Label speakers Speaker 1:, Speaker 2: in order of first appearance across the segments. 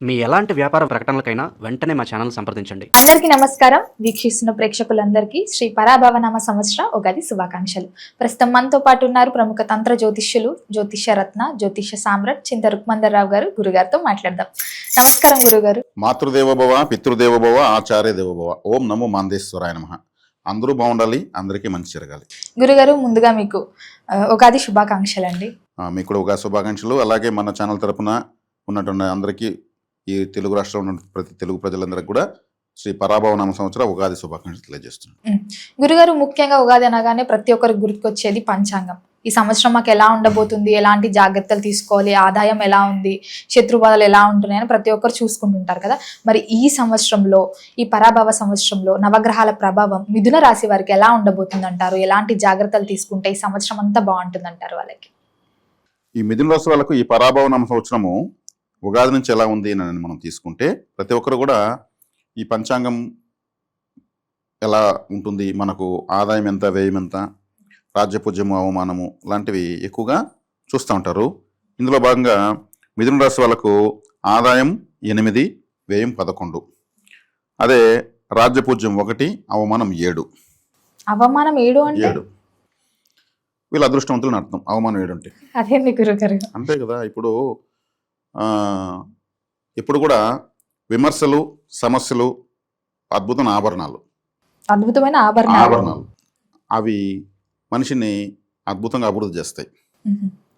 Speaker 1: మీ ఎలాంటి వ్యాపార ప్రకటనలకైనా వెంటనే మా ఛానల్ సంప్రదించండి.
Speaker 2: అందరికీ నమస్కారం. వీక్షిస్తున్న ప్రేక్షకులందరికీ శ్రీ పరాభవనామ సంవత్సర ఉగాది శుభాకాంక్షలు. ప్రస్తుతం మనతో పాటు ఉన్నారు ప్రముఖ తంత్ర జ్యోతిష్యులు, జ్యోతిష్య రత్న, జ్యోతిష్య సామ్రాట్ చింత రుక్మందర్రావు గారు. గురుగారితో మాట్లాడదాం. నమస్కారం గురుగారు.
Speaker 3: మాతృదేవోభవ, పితృదేవోభవ, ఆచార్య దేవోభవ. ఓం నమో మాందేశ్వరాయ నమః. అందరూ బాగుండాలి, అందరికీ మంచి జరగాలి.
Speaker 2: గురుగారు, ముందుగా మీకు ఉగాది శుభాకాంక్షలు అండి.
Speaker 3: మీకు కూడా ఉగాది శుభాకాంక్షలు. అలాగే మన ఛానల్ తరపున ఉన్నటువంటి అందరికీ, ఈ తెలుగు రాష్ట్రంలో ఉన్న ప్రతి తెలుగు ప్రజలందరికీ కూడా శ్రీ పరాభవనామ సంవత్సర ఉగాది శుభాకాంక్షలు తెలియజేస్తున్నాను.
Speaker 2: గురుగారు, ముఖ్యంగా ఉగాది అనగానే ప్రతి ఒక్కరికి గుర్తుకొచ్చేది పంచాంగం. ఈ సంవత్సరం మాకు ఎలా ఉండబోతుంది, ఎలాంటి జాగ్రత్తలు తీసుకోవాలి, ఆదాయం ఎలా ఉంది, శత్రుబాధలు ఎలా ఉంటున్నాయి అని ప్రతి ఒక్కరు చూసుకుంటుంటారు కదా. మరి ఈ సంవత్సరంలో, ఈ పరాభవ సంవత్సరంలో నవగ్రహాల ప్రభావం మిథున రాశి వారికి ఎలా ఉండబోతుంది అంటారు? ఎలాంటి జాగ్రత్తలు తీసుకుంటే ఈ సంవత్సరం అంతా బాగుంటుంది అంటారు వాళ్ళకి?
Speaker 3: ఈ మిథున రాశి వాళ్ళకు ఈ పరాభవనామ సంవత్సరము ఉగాది నుంచి ఎలా ఉంది అని మనం తీసుకుంటే, ప్రతి ఒక్కరు కూడా ఈ పంచాంగం ఎలా ఉంటుంది, మనకు ఆదాయం ఎంత, వ్యయం ఎంత, రాజ్యపూజ్యము, అవమానము లాంటివి ఎక్కువగా చూస్తూ ఉంటారు. ఇందులో భాగంగా మిథున రాశి వాళ్ళకు ఆదాయం 8, వ్యయం 11. అదే రాజ్యపూజ్యం 1, అవమానం 7.
Speaker 2: అవమానం 7 అంటే
Speaker 3: 7 వీళ్ళ అదృష్టవంతులని అర్థం. అవమానం 7 అంటే
Speaker 2: అదేంటి గురుగారు?
Speaker 3: అంతే కదా. ఇప్పుడు కూడా విమర్శలు, సమస్యలు అద్భుతమైన ఆభరణాలు.
Speaker 2: అద్భుతమైన ఆభరణాలు
Speaker 3: అవి మనిషిని అద్భుతంగా అభివృద్ధి చేస్తాయి.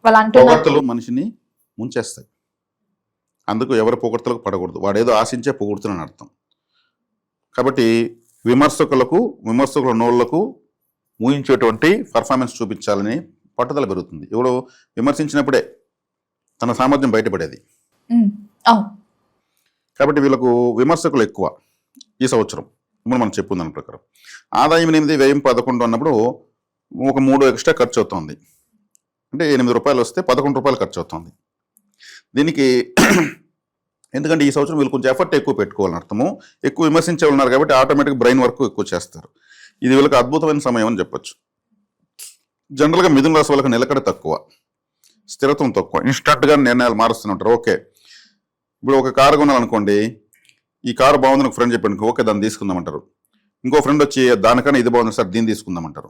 Speaker 2: వాళ్ళు
Speaker 3: పొగడ్తలు మనిషిని ముంచేస్తాయి. అందుకు ఎవరి పొగడ్తలకు పడకూడదు. వాడేదో ఆశించే పొగుడుతున్నాను అర్థం. కాబట్టి విమర్శకుల నోళ్లకు ఊహించేటువంటి పర్ఫార్మెన్స్ చూపించాలని పట్టుదల పెరుగుతుంది. ఎవడు విమర్శించినప్పుడే తన సామర్థ్యం బయటపడేది. కాబట్టి వీళ్ళకు విమర్శకులు ఎక్కువ ఈ సంవత్సరం. ఇప్పుడు మనం చెప్పుకుందాం ప్రకారం ఆదాయం 8, వ్యయం 11 అన్నప్పుడు ఒక 3 ఎక్స్ట్రా ఖర్చు అవుతుంది. అంటే 8 రూపాయలు వస్తే 11 రూపాయలు ఖర్చు అవుతుంది. దీనికి ఎందుకంటే ఈ సంవత్సరం వీళ్ళు కొంచెం ఎఫర్ట్ ఎక్కువ పెట్టుకోవాలని అర్థము. ఎక్కువ విమర్శించే ఉన్నారు కాబట్టి ఆటోమేటిక్ బ్రెయిన్ వర్క్ ఎక్కువ చేస్తారు. ఇది వీళ్ళకి అద్భుతమైన సమయం అని చెప్పొచ్చు. జనరల్గా మిథున రాశి వాళ్ళకి నిలకడ తక్కువ, స్థిరత్వం తక్కువ. ఇన్స్టంట్గా నిర్ణయాలు మారుస్తూనే ఉంటారు. ఓకే, ఇప్పుడు ఒక కారు కొనాలనుకోండి, ఈ కారు బాగుందని ఒక ఫ్రెండ్ చెప్పాడు, ఓకే దాన్ని తీసుకుందామంటారు. ఇంకో ఫ్రెండ్ వచ్చి దానికన్నా ఇది బాగుంది సార్, దీన్ని తీసుకుందామంటారు.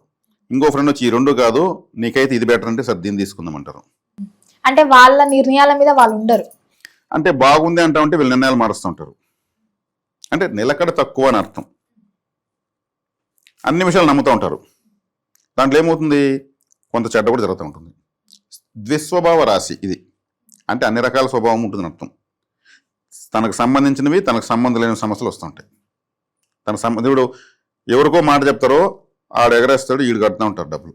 Speaker 3: ఇంకో ఫ్రెండ్ వచ్చి ఈ 2 కాదు, నీకైతే ఇది బెటర్ అంటే సార్ దీన్ని తీసుకుందామంటారు.
Speaker 2: అంటే వాళ్ళ నిర్ణయాల మీద వాళ్ళు ఉండరు. అంటే
Speaker 3: బాగుంది అంటామంటే వీళ్ళు నిర్ణయాలు మారుస్తుంటారు. అంటే నిలకడ తక్కువ అని అర్థం. అన్ని విషయాలు నమ్ముతూ ఉంటారు. దాంట్లో ఏమవుతుంది, కొంత చెడ్డ కూడా జరుగుతూ ఉంటుంది. ద్విస్వభావ రాశి ఇది. అంటే అన్ని రకాల స్వభావం ఉంటుందని అర్థం. తనకు సంబంధించినవి, తనకు సంబంధం లేని సమస్యలు వస్తుంటాయి. తన సంబంధుడు ఎవరికో మాట చెప్తారో ఆడు ఎగరేస్తాడు, ఈడు కడుతూ ఉంటారు డబ్బులు.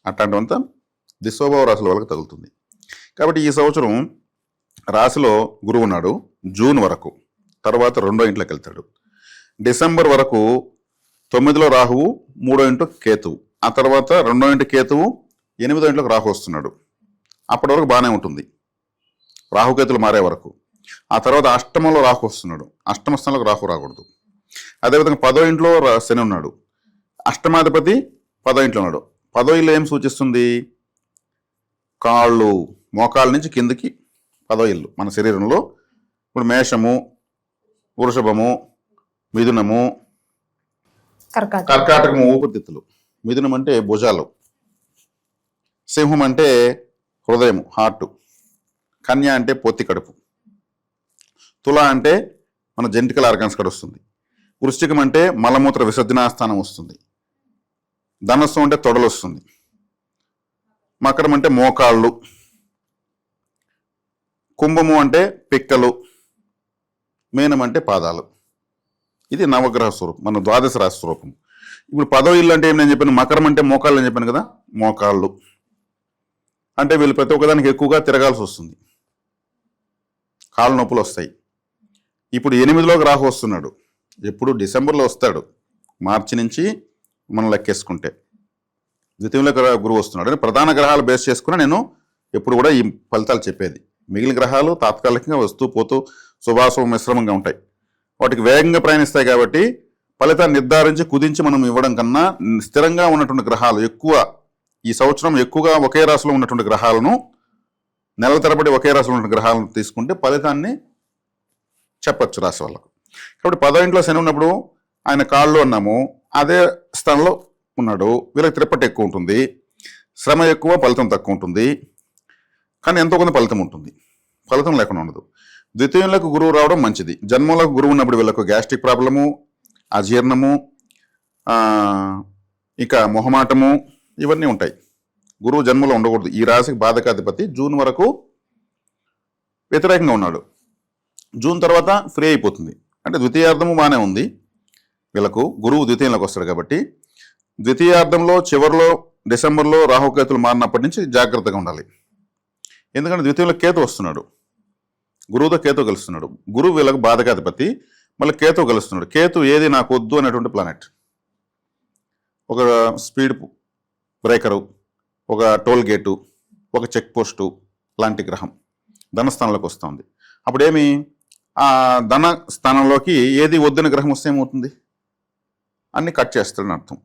Speaker 3: అట్లాంటివంతా ద్విస్వభావ రాశుల వాళ్ళకి తగులుతుంది. కాబట్టి ఈ సంవత్సరం రాశిలో గురువు ఉన్నాడు జూన్ వరకు. తర్వాత 2వ ఇంట్లోకి వెళ్తాడు. డిసెంబర్ వరకు 9లో రాహువు, 3వ ఇంట్లో కేతువు. ఆ తర్వాత 2వ ఇంటి కేతువు, 8వ ఇంట్లోకి రాహు వస్తున్నాడు. అప్పటి వరకు బాగానే ఉంటుంది, రాహుకేతులు మారే వరకు. ఆ తర్వాత అష్టమంలో రాహు వస్తున్నాడు. అష్టమ స్థానంలోకి రాహు రాకూడదు. అదేవిధంగా 10వ ఇంట్లో శని ఉన్నాడు. అష్టమాధిపతి 10వ ఇంట్లో ఉన్నాడు. 10వ ఇల్లు ఏం సూచిస్తుంది, కాళ్ళు, మోకాళ్ళ నుంచి కిందకి 10వ ఇల్లు మన శరీరంలో. ఇప్పుడు మేషము, వృషభము, మిథునము, కర్కాటకము ఊపిరితిత్తులు, మిథునం అంటే భుజాలు, సింహం అంటే హృదయం, హార్ట్, కన్య అంటే పొత్తి కడుపు, తుల అంటే మన జెంటికల్ ఆర్గాన్స్ కూడా వస్తుంది, వృశ్చికం అంటే మలమూత్ర విసర్జనా స్థానం వస్తుంది, ధనస్సు అంటే తొడలు వస్తుంది, మకరం అంటే మోకాళ్ళు, కుంభము అంటే పిక్కలు, మీనం అంటే పాదాలు. ఇది నవగ్రహ స్వరూపం, మన ద్వాదశ రాశి స్వరూపం. ఇప్పుడు 10వ ఇల్లు అంటే ఏం నేను చెప్పాను, మకరం అంటే మోకాళ్ళు అని చెప్పాను కదా. మోకాళ్ళు అంటే వీళ్ళు ప్రతి ఒక్కదానికి ఎక్కువగా తిరగాల్సి వస్తుంది, కాళ్ళు నొప్పులు వస్తాయి. ఇప్పుడు 8లోకి రాహు వస్తున్నాడు. ఎప్పుడు డిసెంబర్లో వస్తాడు, మార్చి నుంచి మనం లెక్కేసుకుంటే. ద్వితీయంలో గురువు వస్తున్నాడు. అంటే ప్రధాన గ్రహాలు బేస్ చేసుకుని నేను ఎప్పుడు కూడా ఈ ఫలితాలు చెప్పేది. మిగిలిన గ్రహాలు తాత్కాలికంగా వస్తూ పోతూ శుభాశుభ మిశ్రమంగా ఉంటాయి. వాటికి వేగంగా ప్రయాణిస్తాయి కాబట్టి ఫలితాన్ని నిర్ధారించి కుదించి మనం ఇవ్వడం కన్నా స్థిరంగా ఉన్నటువంటి గ్రహాలు ఎక్కువ, ఈ సంవత్సరం ఎక్కువగా ఒకే రాశిలో ఉన్నటువంటి గ్రహాలను, నెలల తరబడి ఒకే రాశిలో ఉన్న గ్రహాలను తీసుకుంటే ఫలితాన్ని చెప్పచ్చు రాశి వాళ్ళకు. కాబట్టి 10వ ఇంట్లో శని ఉన్నప్పుడు ఆయన కాళ్ళు అన్నాము, అదే స్థానంలో ఉన్నాడు. వీళ్ళకి త్రిప్పటి ఎక్కువ ఉంటుంది, శ్రమ ఎక్కువ, ఫలితం తక్కువ ఉంటుంది. కానీ ఎంతో కొంత ఫలితం ఉంటుంది, ఫలితం లేకుండా ఉండదు. ద్వితీయంలోకి గురువు రావడం మంచిది. జన్మంలోకి గురువు ఉన్నప్పుడు వీళ్ళకు గ్యాస్ట్రిక్ ప్రాబ్లము, అజీర్ణము, ఇక మొహమాటము ఇవన్నీ ఉంటాయి. గురువు జన్మలో ఉండకూడదు. ఈ రాశికి బాధకాధిపతి జూన్ వరకు వ్యతిరేకంగా ఉన్నాడు. జూన్ తర్వాత ఫ్రీ అయిపోతుంది. అంటే ద్వితీయార్థము బాగానే ఉంది వీళ్ళకు. గురువు ద్వితీయంలోకి వస్తాడు కాబట్టి ద్వితీయార్థంలో చివరిలో డిసెంబర్లో రాహుకేతులు మారినప్పటి నుంచి జాగ్రత్తగా ఉండాలి. ఎందుకంటే ద్వితీయంలో కేతు వస్తున్నాడు, గురువుతో కేతు కలుస్తున్నాడు. గురువు వీళ్ళకు బాధకాధిపతి, మళ్ళీ కేతు కలుస్తున్నాడు. కేతు ఏది నాకు వద్దు అనేటువంటి ప్లానెట్. ఒక స్పీడ్ బ్రేకరు, ఒక టోల్ గేటు, ఒక చెక్ పోస్టు లాంటి గ్రహం ధనస్థానంలోకి వస్తుంది. అప్పుడేమి ఆ ధన స్థానంలోకి ఏది వద్దని గ్రహం వస్తే ఏమవుతుంది? అన్ని కట్ చేస్తాడని అర్థం.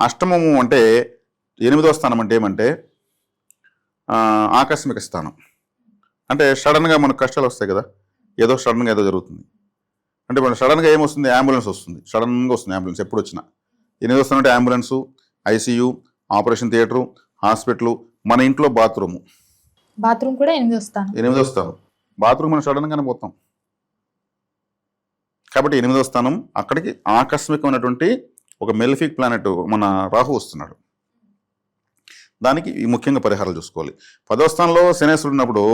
Speaker 3: అష్టమము అంటే 8వ స్థానం అంటే ఏమంటే ఆకస్మిక స్థానం. అంటే సడన్గా మనకు కష్టాలు వస్తాయి కదా, ఏదో సడన్గా ఏదో జరుగుతుంది అంటే మన సడన్గా ఏమొస్తుంది? అంబులెన్స్ వస్తుంది, సడన్గా వస్తుంది అంబులెన్స్. ఎప్పుడు వచ్చినా 8వ స్థానం అంటే ambulance, ICU, operation theatre, hospital, మన ఇంట్లో బాత్రూమ్
Speaker 2: కూడా 8వ స్థానం.
Speaker 3: బాత్రూమ్ మనం సడన్గానే పోతాం. కాబట్టి 8వ స్థానం అక్కడికి ఆకస్మికమైనటువంటి ఒక మెలిఫిక్ ప్లానెట్ మన రాహు వస్తున్నాడు. దానికి ముఖ్యంగా పరిహారాలు చూసుకోవాలి. 10వ స్థానంలో శనేశ్వరుడు ఉన్నప్పుడు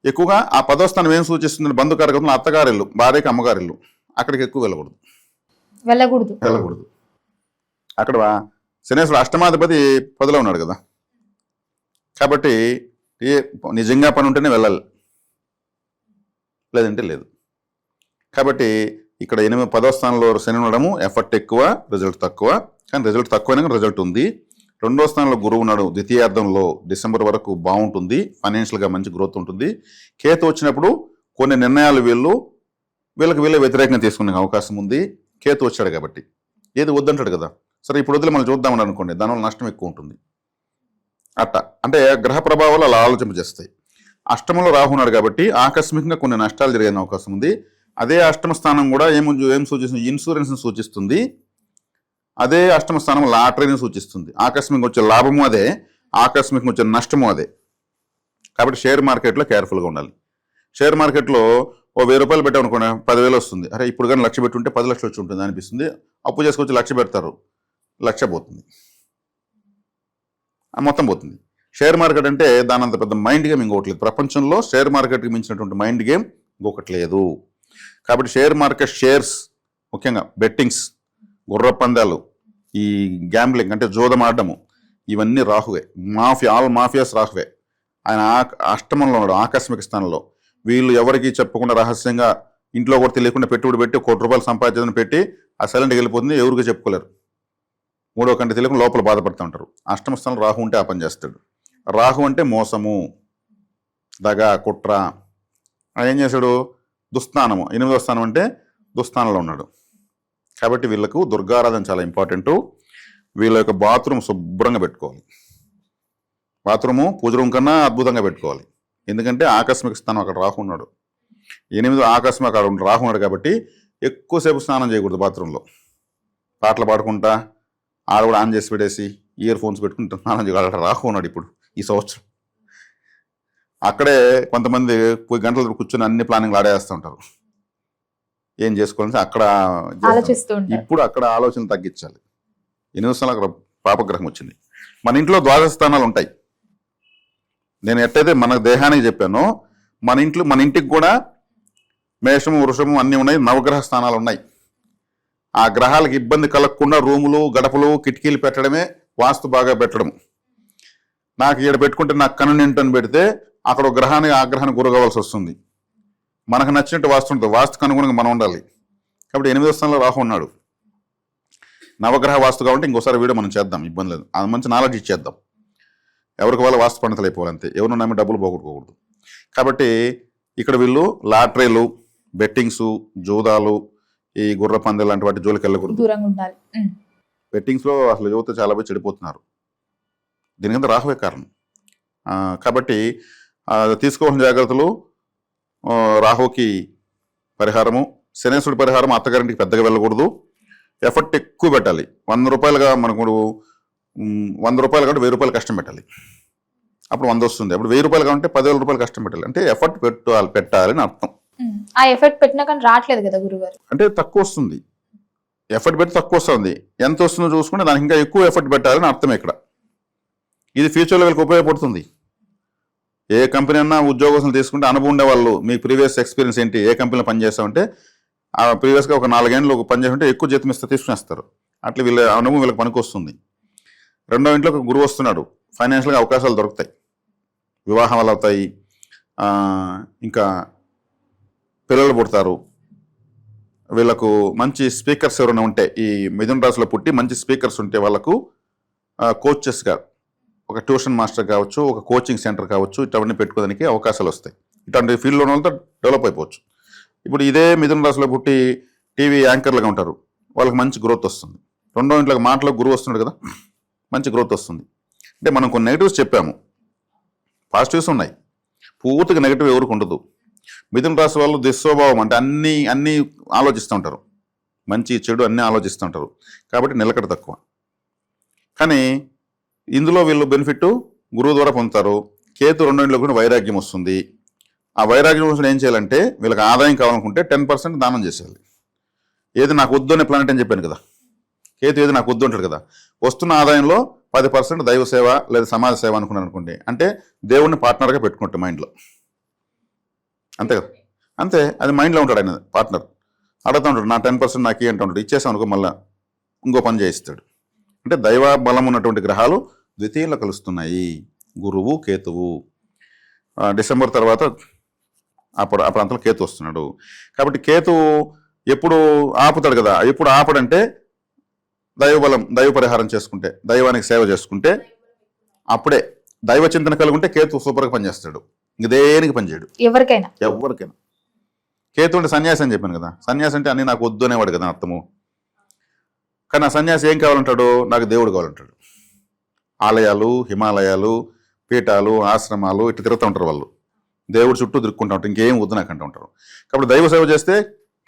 Speaker 3: ఎక్కువగా ఆ 10వ స్థానం ఏం సూచిస్తుంది? బంధుకారకంలో అత్తగారిల్లు, భార్యకి అమ్మగారిల్లు, అక్కడికి ఎక్కువ వెళ్ళకూడదు. అక్కడ శనేశ్వరుడు అష్టమాధిపతి 10లో ఉన్నాడు కదా, కాబట్టి నిజంగా పని ఉంటేనే వెళ్ళాలి, లేదంటే లేదు. కాబట్టి ఇక్కడ 10వ స్థానంలో శని ఉండడము ఎఫర్ట్ ఎక్కువ, రిజల్ట్ తక్కువ. కానీ రిజల్ట్ తక్కువైనా రిజల్ట్ ఉంది. 2వ స్థానంలో గురువు ఉన్నాడు. ద్వితీయార్థంలో డిసెంబర్ వరకు బాగుంటుంది, ఫైనాన్షియల్గా మంచి గ్రోత్ ఉంటుంది. కేతు వచ్చినప్పుడు కొన్ని నిర్ణయాలు వీళ్ళకి వ్యతిరేకంగా తీసుకునే అవకాశం ఉంది. కేతు వచ్చాడు కాబట్టి ఏది వద్దంటాడు కదా, సరే ఇప్పుడు వదిలి మనం చూద్దామని అనుకోండి, దానివల్ల నష్టం ఎక్కువ ఉంటుంది. అంటే గ్రహ ప్రభావాలు అలా ఆలోచింపజేస్తాయి. అష్టమంలో రాహు ఉన్నాడు కాబట్టి ఆకస్మికంగా కొన్ని నష్టాలు జరిగే అవకాశం ఉంది. అదే అష్టమ స్థానం కూడా ఏం సూచిస్తుంది? ఇన్సూరెన్స్ని సూచిస్తుంది. అదే అష్టమ స్థానం లాటరీని సూచిస్తుంది. ఆకస్మికంగా వచ్చే లాభము అదే, ఆకస్మికంగా వచ్చే నష్టము అదే. కాబట్టి షేర్ మార్కెట్లో కేర్ఫుల్గా ఉండాలి. షేర్ మార్కెట్లో ఓ 1000 రూపాయలు పెట్టామనుకోండి, 10,000 వస్తుంది. అరే ఇప్పుడు కానీ 1,00,000 పెట్టుంటే 10 లక్షలు వచ్చి ఉంటుంది అనిపిస్తుంది. అప్పు చేసుకొచ్చి 1,00,000 పెడతారు, 1,00,000 పోతుంది, మొత్తం పోతుంది. షేర్ మార్కెట్ అంటే దాని అంత పెద్ద మైండ్ గేమ్ ఇంకొకటి లేదు. ప్రపంచంలో షేర్ మార్కెట్కి మించినటువంటి మైండ్ గేమ్ ఇంకొకటి లేదు. కాబట్టి షేర్ మార్కెట్, షేర్స్, ముఖ్యంగా బెట్టింగ్స్, గుర్ర పందాలు, ఈ గ్యాంబ్లింగ్ అంటే జోదం ఆడము, ఇవన్నీ రాహువే. All mafias రాహువే. ఆయన అష్టమంలో ఉన్నాడు, ఆకస్మిక స్థానంలో. వీళ్ళు ఎవరికి చెప్పకుండా రహస్యంగా ఇంట్లో కూడా తెలియకుండా పెట్టుబడి పెట్టి 1 కోటి రూపాయలు సంపాదించదని పెట్టి ఆ సైలెంట్కి వెళ్ళిపోతుంది, ఎవరికి చెప్పుకోలేరు. 3వ కంటి తెలియకుండా లోపల బాధపడుతూ ఉంటారు. అష్టమ స్థానంలో రాహు ఉంటే ఆ పని చేస్తాడు. రాహు అంటే మోసము, దగ, కుట్ర. ఆయన ఏం చేశాడు? దుస్థానము. 8వ స్థానం అంటే దుస్థానంలో ఉన్నాడు. కాబట్టి వీళ్ళకు దుర్గారాధన చాలా ఇంపార్టెంటు. వీళ్ళ యొక్క బాత్రూమ్ శుభ్రంగా పెట్టుకోవాలి. బాత్రూము పూజ రూమ్ కన్నా అద్భుతంగా పెట్టుకోవాలి. ఎందుకంటే ఆకస్మిక స్థానం అక్కడ రాహు ఉన్నాడు. 8 ఆకస్మిక అక్కడ రాహు ఉన్నాడు కాబట్టి ఎక్కువసేపు స్నానం చేయకూడదు బాత్రూంలో. పాటలు పాడుకుంటా ఆడ కూడా ఆన్ చేసి పెట్టేసి ఇయర్ ఫోన్స్ పెట్టుకుంటూ స్నానం చేయగలట. రాహు ఉన్నాడు ఇప్పుడు ఈ సంవత్సరం. అక్కడే కొంతమంది పోయి గంటలు కూర్చొని అన్ని ప్లానింగ్లు ఆడేస్తూ ఉంటారు. ఏం చేసుకోవాలంటే అక్కడ ఇప్పుడు అక్కడ ఆలోచన తగ్గించాలి. 8వ స్థానంలో అక్కడ పాపగ్రహం వచ్చింది. మన ఇంట్లో ద్వాదశ స్థానాలు ఉంటాయి. నేను ఎట్టయితే మన దేహానికి చెప్పానో మన ఇంటికి కూడా మేషము, వృషము అన్నీ ఉన్నాయి, నవగ్రహ స్థానాలు ఉన్నాయి. ఆ గ్రహాలకు ఇబ్బంది కలగకుండా రూములు, గడపలు, కిటికీలు పెట్టడమే వాస్తు బాగా పెట్టడం. నాకు ఇక్కడ పెట్టుకుంటే నాకు కన్వీనియంట్ పెడితే అక్కడ ఒక గ్రహానికి ఆ గ్రహానికి గురి కావాల్సి వస్తుంది. మనకు నచ్చినట్టు వాస్తు ఉంటుంది, వాస్తుకు అనుగుణంగా మనం ఉండాలి. కాబట్టి 8వ స్థానంలో రాహు ఉన్నాడు. నవగ్రహ వాస్తు కాబట్టి ఇంకోసారి వీడియో మనం చేద్దాం, ఇబ్బంది లేదు. అది మంచి నాలెడ్జ్ ఇచ్చేద్దాం. ఎవరికి వాళ్ళ వాస్తు పండితులు అయిపోవాలంతే, ఎవరు నమ్మి డబ్బులు పోగొట్టుకోకూడదు. కాబట్టి ఇక్కడ వీళ్ళు లాటరీలు, బెట్టింగ్స్, జూదాలు, ఈ గుర్ర పందాలు లాంటి వాటి జోలికి వెళ్ళకూడదు. బెట్టింగ్స్లో అసలు యువత చాలా మంది చెడిపోతున్నారు. దీనికంతా రాహువే కారణం. కాబట్టి తీసుకోవాల్సిన జాగ్రత్తలు, రాహుకి పరిహారము. శనేశ్వరుడి పరిహారం అత్తగారింటికి పెద్దగా వెళ్ళకూడదు, ఎఫర్ట్ ఎక్కువ పెట్టాలి. 100 రూపాయలుగా మనకు 100 రూపాయలు కాబట్టి 1000 రూపాయలు కష్టం పెట్టాలి, అప్పుడు 100 వస్తుంది. అప్పుడు 1000 రూపాయలు కాబట్టి 10,000 రూపాయలు కష్టం పెట్టాలి. అంటే ఎఫర్ట్ పెట్టాలని అర్థం.
Speaker 2: ఆ ఎఫెక్ట్ పెట్టినా కానీ రావట్లేదు కదా గురుగారు.
Speaker 3: అంటే తక్కువ వస్తుంది, ఎఫర్ట్ పెట్టి తక్కువ వస్తుంది. ఎంత వస్తుందో చూసుకుంటే దానికి ఇంకా ఎక్కువ ఎఫర్ట్ పెట్టాలని అర్థం ఇక్కడ. ఇది ఫ్యూచర్లో వీళ్ళకి ఉపయోగపడుతుంది. ఏ కంపెనీ అన్నా ఉద్యోగస్తులు తీసుకుంటే అనుభవం ఉండే వాళ్ళు, మీ ప్రీవియస్ ఎక్స్పీరియన్స్ ఏంటి, ఏ కంపెనీలో పనిచేస్తామంటే ఆ ప్రీవియస్గా ఒక 4 ఏళ్ళు పనిచేస్తుంటే ఎక్కువ జీతం ఇస్తే తీసుకునేస్తారు. అట్లా వీళ్ళ అనుభవం వీళ్ళకి పనికి వస్తుంది. రెండో ఇంట్లో ఒక గురువు వస్తున్నాడు, ఫైనాన్షియల్గా అవకాశాలు దొరుకుతాయి, వివాహాలు అవుతాయి, ఇంకా పిల్లలు పుడతారు. వీళ్ళకు మంచి స్పీకర్స్ ఎవరైనా ఉంటే, ఈ మిథున రాశిలో పుట్టి మంచి స్పీకర్స్ ఉంటే వాళ్ళకు కోచెస్గా ఒక ట్యూషన్ మాస్టర్ కావచ్చు, ఒక కోచింగ్ సెంటర్ కావచ్చు, ఇటువంటి పెట్టుకోవడానికి అవకాశాలు వస్తాయి. ఇటువంటి ఫీల్డ్లో ఉన్న వాళ్ళతో డెవలప్ అయిపోవచ్చు. ఇప్పుడు ఇదే మిథున రాశిలో పుట్టి టీవీ యాంకర్లుగా ఉంటారు, వాళ్ళకి మంచి గ్రోత్ వస్తుంది. రెండో ఇంట్లోకి మాటలో గురువు వస్తున్నాడు కదా, మంచి గ్రోత్ వస్తుంది. అంటే మనం కొన్ని నెగిటివ్స్ చెప్పాము, పాజిటివ్స్ ఉన్నాయి. పూర్తిగా నెగిటివ్ ఎవరికి ఉండదు. మిథున రాశి వాళ్ళు దుస్వభావం అంటే అన్నీ ఆలోచిస్తూ ఉంటారు, మంచి చెడు అన్నీ ఆలోచిస్తూ ఉంటారు, కాబట్టి నిలకడ తక్కువ. కానీ ఇందులో వీళ్ళు బెనిఫిట్ గురువు ద్వారా పొందుతారు. కేతు రెండో ఇంట్లో కూడా వైరాగ్యం వస్తుంది. ఆ వైరాగ్యం కోసం ఏం చేయాలంటే, వీళ్ళకి ఆదాయం కావాలనుకుంటే 10% దానం చేసేయాలి. ఏది నాకు వద్దు అనే ప్లానెట్ అని చెప్పాను కదా, కేతు ఏది నాకు వద్దు అంటాడు కదా, వస్తున్న ఆదాయంలో 10% దైవ సేవ లేదా సమాజ సేవ అనుకున్నాను అనుకోండి, అంటే దేవుడిని పార్ట్నర్గా పెట్టుకుంటాం మైండ్లో, అంతే కదా. అంతే, అది మైండ్లో ఉంటాడు ఆయన పార్ట్నర్. అడుగుతూ ఉంటాడు, నా 10% నాకు అంటూ ఉంటాడు. ఇచ్చేసాం అనుకో మళ్ళీ ఇంకో పని చేయిస్తాడు. అంటే దైవ బలం ఉన్నటువంటి గ్రహాలు ద్వితీయంలో కలుస్తున్నాయి, గురువు కేతువు. డిసెంబర్ తర్వాత అప్పుడు ఆ ప్రాంతంలో కేతు వస్తున్నాడు. కాబట్టి కేతు ఎప్పుడు ఆపుతాడు కదా, ఎప్పుడు ఆపడంటే దైవబలం, దైవ పరిహారం చేసుకుంటే, దైవానికి సేవ చేసుకుంటే అప్పుడే. దైవ చింతన కలిగి ఉంటే కేతు సూపర్గా పనిచేస్తాడు, ఇంక దేనికి పనిచేయడు ఎవరికైనా. కేతు అంటే సన్యాసి అని చెప్పాను కదా, సన్యాసి అంటే అన్ని నాకు వద్దు అనేవాడు కదా అర్థము. కానీ ఆ సన్యాసి ఏం కావాలంటాడు, నాకు దేవుడు కావాలంటాడు. ఆలయాలు, హిమాలయాలు, పీఠాలు, ఆశ్రమాలు ఇట్లా తిరుగుతూ ఉంటారు వాళ్ళు, దేవుడు చుట్టూ తిరుక్కుంటూ ఉంటారు, ఇంకేం వద్దు నాకు అంటూ ఉంటారు. కాబట్టి దైవ సేవ చేస్తే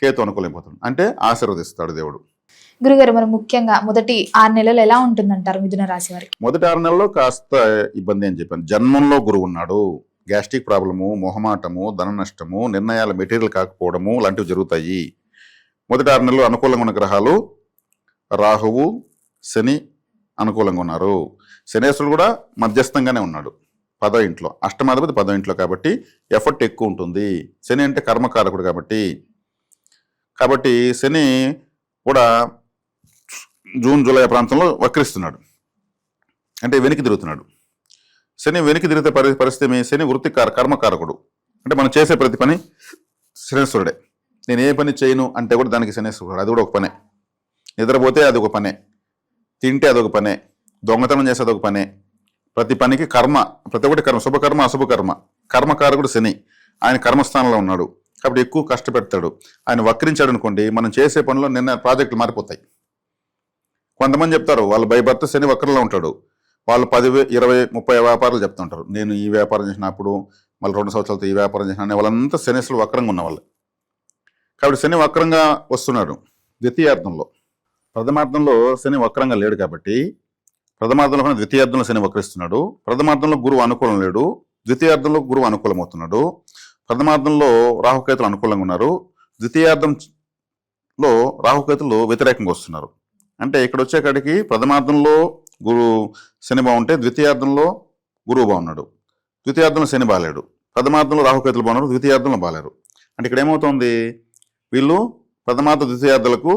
Speaker 3: కేతు అనుకూలైపోతుంది, అంటే ఆశీర్వదిస్తాడు దేవుడు.
Speaker 2: గురుగారు, మరి ముఖ్యంగా మొదటి 6 నెలలు ఎలా ఉంటుందంటారు మిథున రాశి వారికి?
Speaker 3: మొదటి 6 నెలల్లో కాస్త ఇబ్బంది అని చెప్పాను. జన్మంలో గురువు ఉన్నాడు, గ్యాస్ట్రిక్ ప్రాబ్లము, మొహమాటము, ధన నష్టము, నిర్ణయాలు మెటీరియల్ కాకపోవడము లాంటివి జరుగుతాయి. మొదటి 6 నెలలు అనుకూలంగా ఉన్న గ్రహాలు రాహువు, శని అనుకూలంగా ఉన్నారు. శనేశ్వరుడు కూడా మధ్యస్థంగానే ఉన్నాడు 10వ ఇంట్లో, అష్టమాధిపతి 10వ ఇంట్లో, కాబట్టి ఎఫర్ట్ ఎక్కువ ఉంటుంది. శని అంటే కర్మకారకుడు కాబట్టి శని కూడా జూన్ జూలై ప్రాంతంలో వక్రిస్తున్నాడు, అంటే వెనక్కి తిరుగుతున్నాడు. శని వెనక్కి తిరిగితే పరిస్థితి, శని వృత్తి కర్మకారకుడు, అంటే మనం చేసే ప్రతి పని శనేశ్వరుడే. నేను ఏ పని చేయను అంటే కూడా దానికి శనేశ్వరుడు, అది కూడా ఒక పనే. నిద్రపోతే అది ఒక పనే, తింటే అదొక పనే, దొంగతనం చేస్తే అదొక పనే. ప్రతి పనికి కర్మ, ప్రతి ఒక్కటి కర్మ, శుభకర్మ అశుభకర్మ. కర్మకారకుడు శని, ఆయన కర్మస్థానంలో ఉన్నాడు కాబట్టి ఎక్కువ కష్టపెడతాడు. ఆయన వక్రించాడు అనుకోండి, మనం చేసే పనిలో నిన్న ప్రాజెక్టులు మారిపోతాయి. కొంతమంది చెప్తారు వాళ్ళు బై బర్త్ శని వక్రంలో ఉంటాడు, వాళ్ళు 10, 20, 30 వ్యాపారాలు చెప్తుంటారు. నేను ఈ వ్యాపారం చేసినప్పుడు మళ్ళీ 2 సంవత్సరాలతో ఈ వ్యాపారం చేసిన వాళ్ళంతా శనిశ్వరులు వక్రంగా ఉన్నవాళ్ళు. కాబట్టి శని వక్రంగా వస్తున్నాడు ద్వితీయార్థంలో. ప్రథమార్థంలో శని వక్రంగా లేడు కాబట్టి, ప్రథమార్థంలో కూడా ద్వితీయార్థంలో శని వక్రిస్తున్నాడు. ప్రథమార్థంలో గురువు అనుకూలం లేడు, ద్వితీయార్థంలో గురువు అనుకూలమవుతున్నాడు. ప్రథమార్థంలో రాహుకేతులు అనుకూలంగా ఉన్నారు, ద్వితీయార్థంలో రాహుకేతులు వ్యతిరేకంగా వస్తున్నారు. అంటే ఇక్కడ వచ్చేకాడికి ప్రథమార్థంలో శని బాగుంటే ద్వితీయార్థంలో గురువు బాగున్నాడు, ద్వితీయార్థంలో శని బాగాలేడు. ప్రథమార్థంలో రాహుకేతులు బాగున్నారు, ద్వితీయార్థంలో బాగాలేరు. అంటే ఇక్కడ ఏమవుతుంది, వీళ్ళు ప్రథమార్థ ద్వితీయార్థులకు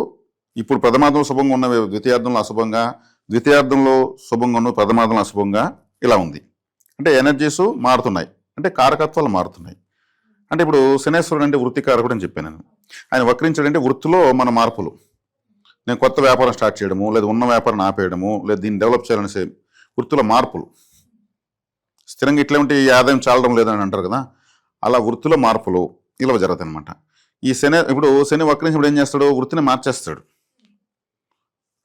Speaker 3: ఇప్పుడు ప్రథమార్థంలో శుభంగా ఉన్నవి ద్వితీయార్థంలో అశుభంగా, ద్వితీయార్థంలో శుభంగా ఉన్నవి ప్రథమార్థంలో అశుభంగా, ఇలా ఉంది. అంటే ఎనర్జీస్ మారుతున్నాయి, అంటే కారకత్వాలు మారుతున్నాయి. అంటే ఇప్పుడు శనేశ్వరుడు అంటే వృత్తికారకుడు అని చెప్పాను నేను. ఆయన వక్రించాడంటే వృత్తిలో మన మార్పులు, నేను కొత్త వ్యాపారం స్టార్ట్ చేయడము, లేదా ఉన్న వ్యాపారం ఆపేయడము, లేదా దీన్ని డెవలప్ చేయాలనేసి వృత్తిలో మార్పులు. స్థిరంగా ఇట్లా ఉంటే ఈ ఆదాయం చాలడం లేదని అంటారు కదా, అలా వృత్తిలో మార్పులు ఇలా జరుగుతాయి అనమాట. ఈ ఇప్పుడు శని వక్రించినప్పుడు ఏం చేస్తాడు, వృత్తిని మార్చేస్తాడు.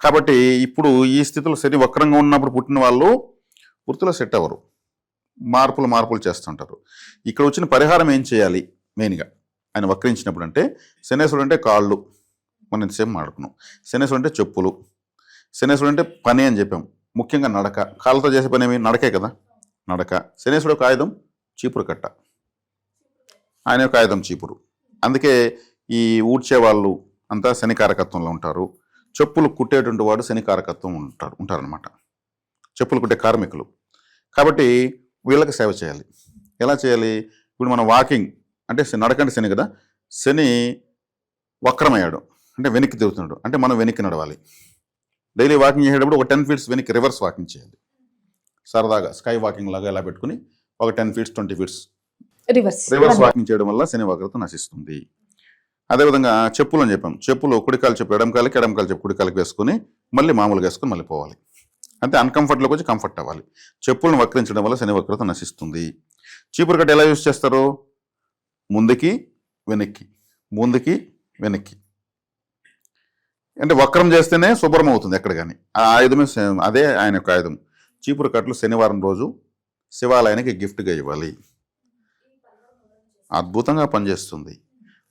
Speaker 3: కాబట్టి ఇప్పుడు ఈ స్థితిలో శని వక్రంగా ఉన్నప్పుడు పుట్టిన వాళ్ళు వృత్తిలో సెట్ అవ్వరు, మార్పులు చేస్తుంటారు. ఇక్కడ వచ్చిన పరిహారం ఏం చేయాలి మెయిన్గా, ఆయన వక్రించినప్పుడు అంటే శనేశ్వరుడు అంటే కాళ్ళు, మనం ఇంతసేపు మాడుకున్నాం. శనేశ్వరుడు అంటే చెప్పులు, శనేశ్వరుడు అంటే పని అని చెప్పాం. ముఖ్యంగా నడక, కాళ్ళతో చేసే పని ఏమి నడకే కదా, నడక. శనేశ్వరుడు ఒక ఆయుధం చీపురు కట్ట, ఆయన యొక్క ఆయుధం చీపురు. అందుకే ఈ ఊడ్చే వాళ్ళు అంతా శనికారకత్వంలో ఉంటారు. చెప్పులు కుట్టేటువంటి వాడు శనికారకత్వం ఉంటారనమాట, చెప్పులు కుట్టే కార్మికులు. కాబట్టి వీళ్ళకి సేవ చేయాలి. ఎలా చేయాలి? ఇప్పుడు మనం వాకింగ్ అంటే నడకంటే శని కదా, శని వక్రమయ్యాడు అంటే వెనక్కి తిరుగుతున్నాడు, అంటే మనం వెనక్కి నడవాలి. డైలీ వాకింగ్ చేసేటప్పుడు ఒక 10 feet వెనక్కి రివర్స్ వాకింగ్ చేయాలి. సరదాగా స్కై వాకింగ్ లాగా ఎలా పెట్టుకుని ఒక 10 feet 20 feet రివర్స్ వాకింగ్ చేయడం వల్ల శని వక్రత నశిస్తుంది. అదేవిధంగా చెప్పులు అని చెప్పాం. చెప్పులు కుడికాలు చెప్పు ఎడంకాలకి, ఎడంకాలు చెప్పు కుడికాలకి వేసుకుని మళ్ళీ మామూలుగా వేసుకుని మళ్ళీ పోవాలి. అంటే అన్కంఫర్ట్లోకి వచ్చి కంఫర్ట్ అవ్వాలి. చెప్పులను వక్రించడం వల్ల శని వక్రత నశిస్తుంది. చీపురు కట్ట ఎలా యూజ్ చేస్తారు? ముందుకి వెనక్కి, ముందుకి వెనక్కి, అంటే వక్రం చేస్తేనే శుభ్రం అవుతుంది ఎక్కడ కానీ. ఆ ఆయుధమే అదే ఆయన యొక్క ఆయుధం. చీపురు కట్టలు శనివారం రోజు శివాలయానికి గిఫ్ట్గా ఇవ్వాలి. అద్భుతంగా పనిచేస్తుంది.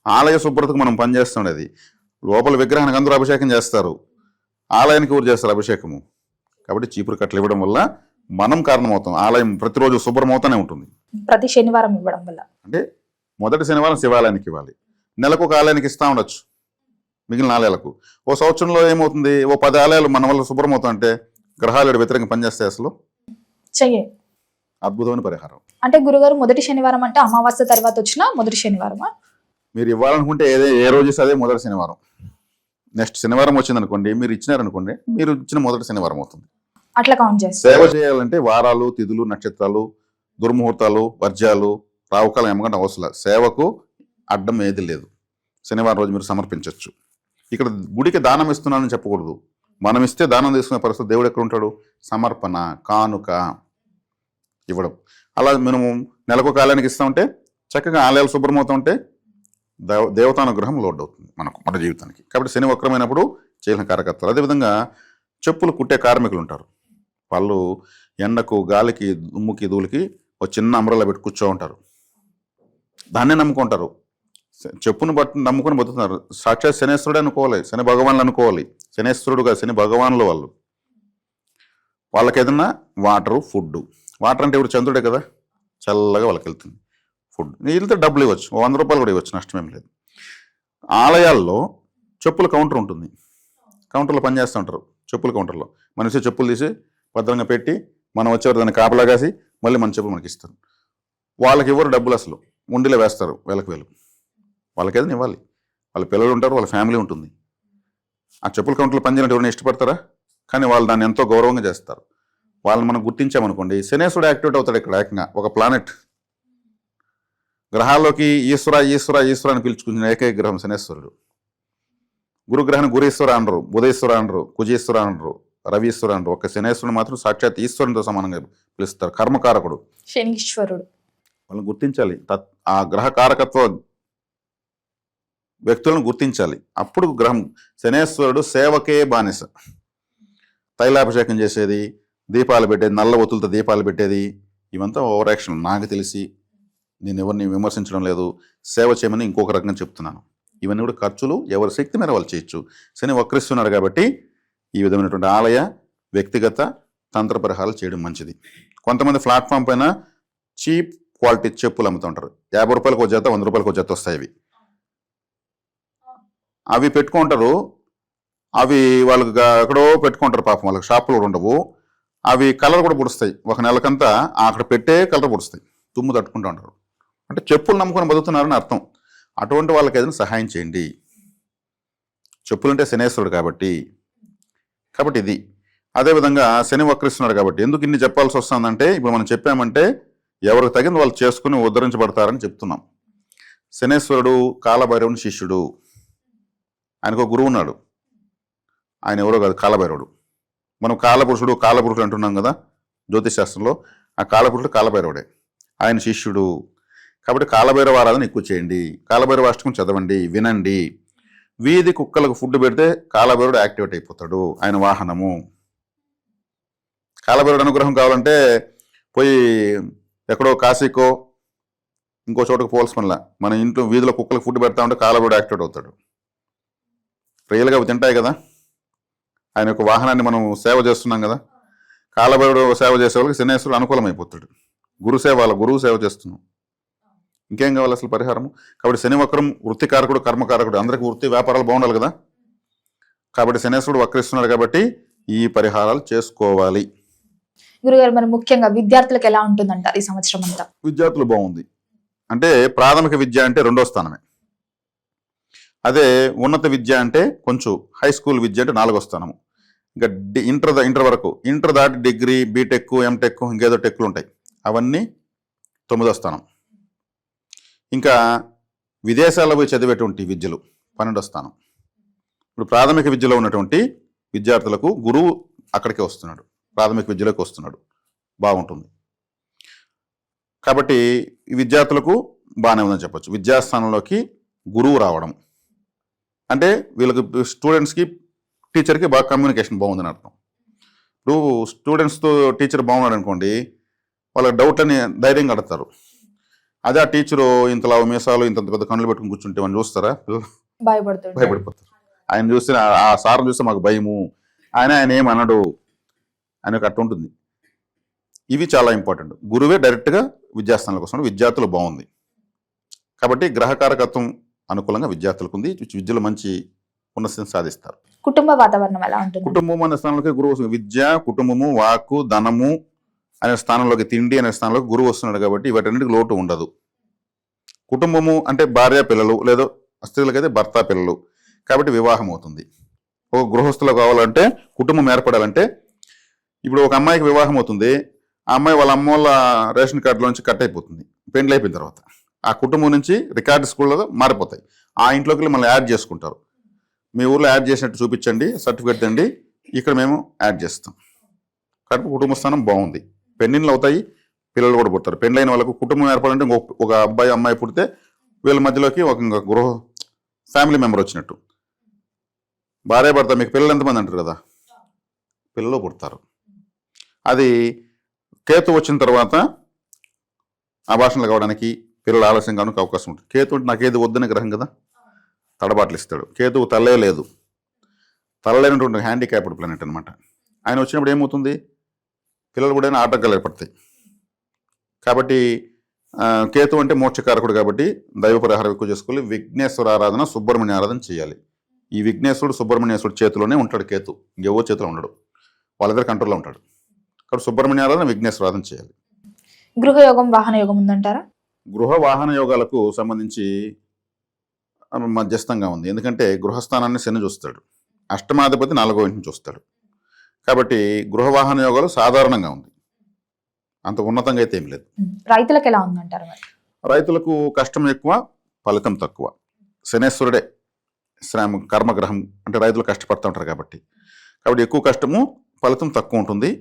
Speaker 3: ఆలయ శుభ్రతకు మనం పనిచేస్తుండేది. లోపల విగ్రహానికి అందరూ అభిషేకం చేస్తారు, ఆలయానికి ఊరు చేస్తారు అభిషేకము. కాబట్టి చీపురు కట్టలు ఇవ్వడం వల్ల మనం కారణమవుతాం. ఆలయం ప్రతిరోజు శుభ్రమవుతూనే ఉంటుంది.
Speaker 2: ప్రతి శనివారం ఇవ్వడం వల్ల
Speaker 3: అంటే మొదటి శనివారం శివాలయానికి ఇవ్వాలి. నెలకు ఒక ఆలయానికి ఇస్తూ ఉండొచ్చు, మిగిలిన ఆలయాలకు. ఓ సంవత్సరంలో ఏమవుతుంది, ఓ 10 ఆలయాలు మన వల్ల శుభ్రమవుతాం అంటే గ్రహాలు వ్యతిరేకంగా పనిచేస్తాయి. అసలు
Speaker 2: చెయ్యి
Speaker 3: అద్భుతమైన పరిహారం.
Speaker 2: అంటే గురుగారు మొదటి శనివారం అంటే అమావాస్య తర్వాత వచ్చిన మొదటి శనివారమా?
Speaker 3: మీరు ఇవ్వాలనుకుంటే ఏ రోజు ఇస్తే అదే మొదటి శనివారం. నెక్స్ట్ శనివారం వచ్చింది అనుకోండి, మీరు ఇచ్చినారనుకోండి, మీరు ఇచ్చిన మొదటి శనివారం అవుతుంది.
Speaker 2: అట్లా కౌంట్ చేస్తారు.
Speaker 3: సేవ చేయాలంటే వారాలు, తిథులు, నక్షత్రాలు, దుర్ముహూర్తాలు, వర్జ్యాలు, రావుకాలం ఏమకంటే అవసరం. సేవకు అడ్డం ఏది లేదు. శనివారం రోజు మీరు సమర్పించవచ్చు. ఇక్కడ గుడికి దానం ఇస్తున్నానని చెప్పకూడదు. మనం ఇస్తే దానం తీసుకునే పరిస్థితి దేవుడు ఎక్కడ ఉంటాడు? సమర్పణ, కానుక ఇవ్వడం. అలా మనము నెలకు కాలానికి ఇస్తామంటే చక్కగా ఆలయాలు శుభ్రమవుతూ ఉంటే దేవతానుగ్రహం లోడ్ అవుతుంది మన జీవితానికి. కాబట్టి శని వక్రమైనప్పుడు చేయలేని కారకత్వాలు. అదేవిధంగా చెప్పులు కుట్టే కార్మికులు ఉంటారు. వాళ్ళు ఎండకు, గాలికి, దుమ్ముకి, ధూళికి ఒక చిన్న అంబ్రెల్లా పెట్టి కూర్చో ఉంటారు. దాన్నే నమ్ముకుంటారు. చెప్పును బట్టి నమ్ముకుని బతుకుతున్నారు. సాక్షాత్ శనేశ్వరుడే అనుకోవాలి, శని భగవాన్లు అనుకోవాలి. శనేశ్వరుడుగా శని భగవాన్లు వాళ్ళు. వాళ్ళకి ఏదన్నా వాటరు, ఫుడ్. వాటర్ అంటే ఇప్పుడు చంద్రుడే కదా, చల్లగా వాళ్ళకి వెళ్తుంది. ఫుడ్ వెళ్తే డబ్బులు ఇవ్వచ్చు, 100 రూపాయలు కూడా ఇవ్వచ్చు, నష్టమేం లేదు. ఆలయాల్లో చెప్పుల కౌంటర్ ఉంటుంది. కౌంటర్లో పనిచేస్తూ ఉంటారు. చెప్పుల కౌంటర్లో మనిషి చెప్పులు తీసి భద్రంగా పెట్టి మనం వచ్చేవారు దాన్ని కాపలా కాసి మళ్ళీ మన చెప్పులు మనకి ఇస్తారు. వాళ్ళకి ఇవ్వరు డబ్బులు, అసలు ఉండిలో వేస్తారు వేలకు వేలు. వాళ్ళకి ఏదైనా ఇవ్వాలి. వాళ్ళ పిల్లలు ఉంటారు, వాళ్ళ ఫ్యామిలీ ఉంటుంది. ఆ చెప్పుల కౌంటర్లో పనిచేయడం ఎవరైనా ఇష్టపడతారా? కానీ వాళ్ళు దాన్ని ఎంతో గౌరవంగా చేస్తారు. వాళ్ళని మనం గుర్తించామనుకోండి, శనేశ్వరుడు యాక్టివేట్ అవుతాడు. ఇక్కడ ఏకంగా ఒక ప్లానెట్ గ్రహాల్లోకి ఈశ్వర ఈశ్వర ఈశ్వర అని పిలుచుకున్న ఏకైక గ్రహం శనేశ్వరుడు. గురుగ్రహాన్ని గురీశ్వర అనరు, బుధేశ్వర అనరు, కుజేశ్వర అనరు, రవీశ్వర అనరు. ఒక శనేశ్వరుడు మాత్రం సాక్షాత్ ఈశ్వరునితో సమానంగా పిలుస్తారు. కర్మకారకుడు,
Speaker 2: శనీశ్వరుడు.
Speaker 3: వాళ్ళని గుర్తించాలి. ఆ గ్రహ కారకత్వ వ్యక్తులను గుర్తించాలి. అప్పుడు గ్రహం శనేశ్వరుడు సేవకే బానిస. తైలాభిషేకం చేసేది, దీపాలు పెట్టేది, నల్ల ఒత్తులతో దీపాలు పెట్టేది, ఇవంతా ఓవర్ యాక్షన్. నాకు తెలిసి నేను ఎవరిని విమర్శించడం లేదు, సేవ చేయమని ఇంకొక రకంగా చెప్తున్నాను. ఇవన్నీ కూడా ఖర్చులు ఎవరి శక్తి మేర వాళ్ళు చేయొచ్చు. శని వక్రిస్తున్నాడు కాబట్టి ఈ విధమైనటువంటి ఆలయ, వ్యక్తిగత తంత్ర పరిహారాలు చేయడం మంచిది. కొంతమంది ప్లాట్ఫామ్ పైన చీప్ క్వాలిటీ చెప్పులు అమ్ముతూ ఉంటారు. 50 రూపాయలకు ఒక జత, 100 రూపాయలకు ఒక జత వస్తాయి. అవి పెట్టుకుంటారు. అవి వాళ్ళకి ఎక్కడో పెట్టుకుంటారు. పాపం వాళ్ళకి షాపులు కూడా ఉండవు. అవి కలర్ కూడా పుడుస్తాయి. ఒక నెలకంతా అక్కడ పెట్టే కలర్ పుడుస్తాయి. తుమ్ము తట్టుకుంటూ ఉంటారు. అంటే చెప్పులు నమ్ముకొని బతుకుతున్నారని అర్థం. అటువంటి వాళ్ళకి ఏదైనా సహాయం చేయండి. చెప్పులు అంటే శనేశ్వరుడు కాబట్టి ఇది. అదేవిధంగా శని వక్రిస్తున్నాడు కాబట్టి ఎందుకు ఇన్ని చెప్పాల్సి వస్తుందంటే, ఇప్పుడు మనం చెప్పామంటే ఎవరికి తగింది వాళ్ళు చేసుకుని ఉద్ధరించబడతారని చెప్తున్నాం. శనేశ్వరుడు కాలభైరవుని శిష్యుడు. ఆయనకు గురువు ఉన్నాడు. ఆయన ఎవరో కాదు, కాలభైరవుడు. మనం కాలపురుషుడు అంటున్నాం కదా జ్యోతిష్ శాస్త్రంలో. ఆ కాలపురుషుడు కాలభైరవుడే, ఆయన శిష్యుడు. కాబట్టి కాలభైరవ ఆరాధన ఎక్కువ చేయండి. కాలభైరవ అష్టకం చదవండి, వినండి. వీధి కుక్కలకు ఫుడ్ పెడితే కాలభైరవుడు యాక్టివేట్ అయిపోతాడు. ఆయన వాహనము. కాలభైరవుడు అనుగ్రహం కావాలంటే పోయి ఎక్కడో కాశీకో ఇంకో చోటకు పోల్చుకోనలా. మన ఇంట్లో వీధిలో కుక్కలకు ఫుడ్ పెడతా ఉంటే కాలబడి యాక్టివేట్ అవుతాడు. రియల్గా అవి తింటాయి కదా. ఆయన యొక్క వాహనాన్ని మనం సేవ చేస్తున్నాం కదా. కాలబడి సేవ చేసే వాళ్ళకి శనేశ్వరుడు అనుకూలమైపోతాడు. గురువు సేవ చేస్తున్నాం. ఇంకేం కావాలి అసలు పరిహారం? కాబట్టి శని వక్రం వృత్తికారకుడు, కర్మకారకుడు, అందరికీ వృత్తి వ్యాపారాలు బాగుండాలి కదా. కాబట్టి శనేశ్వరుడు వక్రిస్తున్నాడు కాబట్టి ఈ పరిహారాలు చేసుకోవాలి.
Speaker 2: గురుగారు మరి ముఖ్యంగా విద్యార్థులకు ఎలా ఉంటుందంటారు ఈ సంవత్సరం అంతా?
Speaker 3: విద్యార్థులు బాగుంది. అంటే ప్రాథమిక విద్య అంటే 2వ స్థానమే. అదే ఉన్నత విద్య అంటే కొంచెం హై స్కూల్ విద్య అంటే 4వ స్థానము. ఇంకా ఇంటర్ వరకు, ఇంటర్ దాటి డిగ్రీ, బీటెక్, ఎంటెక్, ఇంకేదో టెక్లు ఉంటాయి, అవన్నీ 9వ స్థానం. ఇంకా విదేశాల్లో పోయి చదివేటువంటి విద్యలు 12వ స్థానం. ఇప్పుడు ప్రాథమిక విద్యలో ఉన్నటువంటి విద్యార్థులకు గురువు అక్కడికే వస్తున్నాడు, ప్రాథమిక విద్యలోకి వస్తున్నాడు, బాగుంటుంది. కాబట్టి ఈ విద్యార్థులకు బాగానే ఉందని చెప్పచ్చు. విద్యాస్థానంలోకి గురువు రావడం అంటే వీళ్ళకి స్టూడెంట్స్కి టీచర్కి బాగా కమ్యూనికేషన్ బాగుందని అర్థం. ఇప్పుడు స్టూడెంట్స్తో టీచర్ బాగున్నాడు అనుకోండి, వాళ్ళకి డౌట్లని ధైర్యంగా అడుగుతారు. అదే ఆ టీచరు ఇంతలా మీసాలు ఇంత పెద్ద కన్నులు పెట్టుకుని కూర్చుంటే మనం చూస్తారా? భయపడిపోతారు. ఆయన చూస్తే ఆ సార్ని చూస్తే మాకు భయము, ఆయన ఏమనడు అని ఒక అట్టు ఉంటుంది. ఇవి చాలా ఇంపార్టెంట్. గురువే డైరెక్ట్గా విద్యాస్థానాలకు వస్తున్నాడు, విద్యార్థులు బాగుంది. కాబట్టి గ్రహకారకత్వం అనుకూలంగా విద్యార్థులకు ఉంది. విద్యలో మంచి ఉన్నతిని సాధిస్తారు.
Speaker 2: కుటుంబ వాతావరణం ఎలా ఉంటుంది?
Speaker 3: కుటుంబం అనే స్థానంలోకి గురువు వస్తుంది. విద్య, కుటుంబము, వాక్కు, ధనము అనే స్థానంలోకి, తిండి అనే స్థానంలోకి గురువు వస్తున్నాడు కాబట్టి వాటన్నిటికి లోటు ఉండదు. కుటుంబము అంటే భార్య పిల్లలు, లేదా స్త్రీలకైతే భర్త పిల్లలు, కాబట్టి వివాహం అవుతుంది. ఒక గృహస్థులు కావాలంటే, కుటుంబం ఏర్పడాలంటే, ఇప్పుడు ఒక అమ్మాయికి వివాహం అవుతుంది, ఆ అమ్మాయి వాళ్ళ అమ్మ వాళ్ళ రేషన్ కార్డులోంచి కట్ అయిపోతుంది పెండ్లి అయిపోయిన తర్వాత. ఆ కుటుంబం నుంచి రికార్డు స్కూల్లో మారిపోతాయి. ఆ ఇంట్లోకి మళ్ళీ యాడ్ చేసుకుంటారు. మీ ఊర్లో యాడ్ చేసినట్టు చూపించండి, సర్టిఫికేట్ తండి, ఇక్కడ మేము యాడ్ చేస్తాం. కాబట్టి కుటుంబ స్థానం బాగుంది. పెళ్ళిళ్ళు అవుతాయి, పిల్లలు కూడా పుడతారు. పెళ్ళైన వాళ్ళకు కుటుంబం ఏర్పడాలంటే ఒక అబ్బాయి అమ్మాయి పుడితే వీళ్ళ మధ్యలోకి ఒక ఫ్యామిలీ మెంబర్ వచ్చినట్టు. భార్య భర్త, మీకు పిల్లలు ఎంతమంది అంటారు కదా, పిల్లలు పుడతారు. అది కేతు వచ్చిన తర్వాత ఆభాషణలు కావడానికి, పిల్లలు ఆలస్యం కావడానికి అవకాశం ఉంటుంది. కేతు అంటే నాకు ఏది వద్దనే గ్రహం కదా, తడబాట్లు ఇస్తాడు. కేతువు తల్లే లేదు, తల్లలేనటువంటి హ్యాండిక్యాప్డ్ ప్లానెట్ అనమాట. ఆయన వచ్చినప్పుడు ఏమవుతుంది, పిల్లలు కూడా ఆటంకాలు ఏర్పడతాయి. కాబట్టి కేతు అంటే మోక్షకారకుడు కాబట్టి దైవ పరిహారం ఎక్కువ చేసుకోవాలి. విఘ్నేశ్వర ఆరాధన, సుబ్రహ్మణ్య ఆరాధన చేయాలి. ఈ విఘ్నేశ్వరుడు సుబ్రహ్మణ్యేశ్వరుడు చేతిలోనే ఉంటాడు కేతు, ఇంకెవో చేతిలో ఉండడు, వాళ్ళిద్దరు కంట్రోల్లో ఉంటాడు. కాబట్టి సుబ్రహ్మణ్య ఆరాధన, విఘ్నేశ్వర ఆరాధన చేయాలి.
Speaker 2: గృహయోగం, వాహన యోగం ఉందంటారా?
Speaker 3: గృహ వాహన యోగాలకు సంబంధించి మధ్యస్థంగా ఉంది. ఎందుకంటే గృహస్థానాన్ని శని చూస్తాడు, అష్టమాధిపతి 4వ ఇంటిని చూస్తాడు. కాబట్టి గృహ వాహన యోగాలు సాధారణంగా ఉంది, అంత ఉన్నతంగా అయితే ఏం లేదు.
Speaker 2: రైతులకు ఎలా ఉందంటారు?
Speaker 3: రైతులకు కష్టం ఎక్కువ, ఫలితం తక్కువ. శనేశ్వరుడే శ్రమ కర్మగ్రహం అంటే రైతులు కష్టపడుతూ ఉంటారు కాబట్టి ఎక్కువ కష్టము, ఫలితం తక్కువ ఉంటుంది.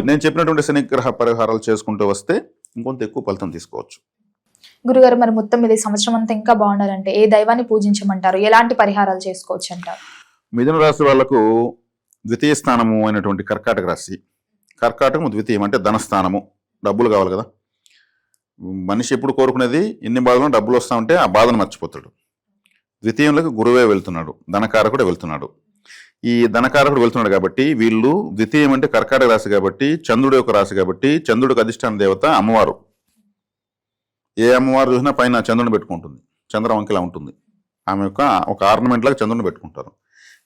Speaker 3: నేను చెప్పినటువంటి శనిగ్రహ పరిహారాలు చేసుకుంటూ వస్తే ఇంకొంత ఎక్కువ ఫలితం తీసుకోవచ్చు.
Speaker 2: గురుగారు మరి మొత్తం మీద ఈ సంవత్సరం అంతా ఇంకా బాగుండాలంటే ఏ దైవాన్ని పూజించమంటారు, ఎలాంటి పరిహారాలు చేసుకోవచ్చు అంటారు?
Speaker 3: మిథున రాశి వాళ్లకు ద్వితీయ స్థానము అయినటువంటి కర్కాటక రాశి, కర్కాటకము ద్వితీయం అంటే ధనస్థానము, డబ్బులు కావాలి కదా. మనిషి ఎప్పుడు కోరుకునేది ఇన్ని బాధలు డబ్బులు వస్తూ ఉంటే ఆ బాధను మర్చిపోతాడు. ద్వితీయంలోకి గురువే వెళ్తున్నాడు, ధనకారకుడు వెళ్తున్నాడు. ఈ ధనకారకుడు వెళ్తున్నాడు కాబట్టి వీళ్ళు ద్వితీయం అంటే కర్కాటక రాశి కాబట్టి చంద్రుడి యొక్క రాశి కాబట్టి చంద్రుడికి అధిష్టాన దేవత అమ్మవారు. ఏ అమ్మవారు చూసినా పైన చంద్రుని పెట్టుకుంటుంది, చంద్రవంకిలా ఉంటుంది. ఆమె యొక్క ఒక ఆర్నమెంట్ లాగా చంద్రుని పెట్టుకుంటారు.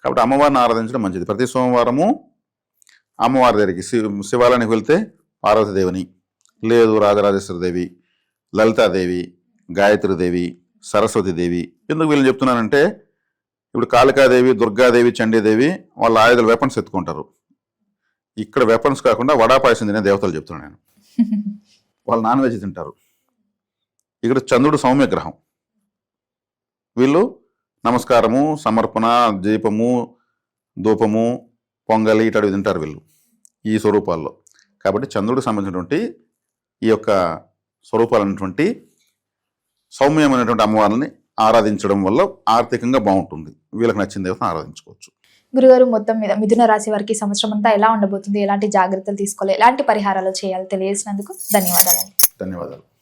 Speaker 3: కాబట్టి అమ్మవారిని ఆరాధించడం మంచిది. ప్రతి సోమవారము అమ్మవారి దగ్గరికి శివాలయానికి వెళ్తే పార్వతీదేవిని, లేదు రాజరాజేశ్వరి దేవి, లలితాదేవి, గాయత్రీదేవి, సరస్వతీదేవి. ఎందుకు వీళ్ళని చెప్తున్నానంటే ఇప్పుడు కాళికాదేవి, దుర్గాదేవి, చండీదేవి వాళ్ళ ఆయుధాలు వెపన్స్ ఎత్తుకుంటారు. ఇక్కడ వెపన్స్ కాకుండా వడాపాయసం తినే దేవతలు చెప్తున్నాను నేను. వాళ్ళు నాన్ వెజ్ తింటారు. ఇక్కడ చంద్రుడు సౌమ్య గ్రహం. వీళ్ళు నమస్కారము, సమర్పణ, దీపము, ధూపము, పొంగలి ఇట్లాంటివి తింటారు వీళ్ళు ఈ స్వరూపాల్లో. కాబట్టి చంద్రుడికి సంబంధించినటువంటి ఈ యొక్క స్వరూపాలైనటువంటి సౌమ్యమైనటువంటి అమ్మవారిని ఆరాధించడం వల్ల ఆర్థికంగా బాగుంటుంది. వీళ్ళకి నచ్చిన దేవతను ఆరాధించుకోవచ్చు.
Speaker 2: గురుగారు మొత్తం మీద మిథున రాశి వారికి సంవత్సరం అంతా ఎలా ఉండబోతుంది, ఎలాంటి జాగ్రత్తలు తీసుకోవాలి, ఎలాంటి పరిహారాలు చేయాలి తెలియజేసినందుకు ధన్యవాదాలండి.
Speaker 3: ధన్యవాదాలు.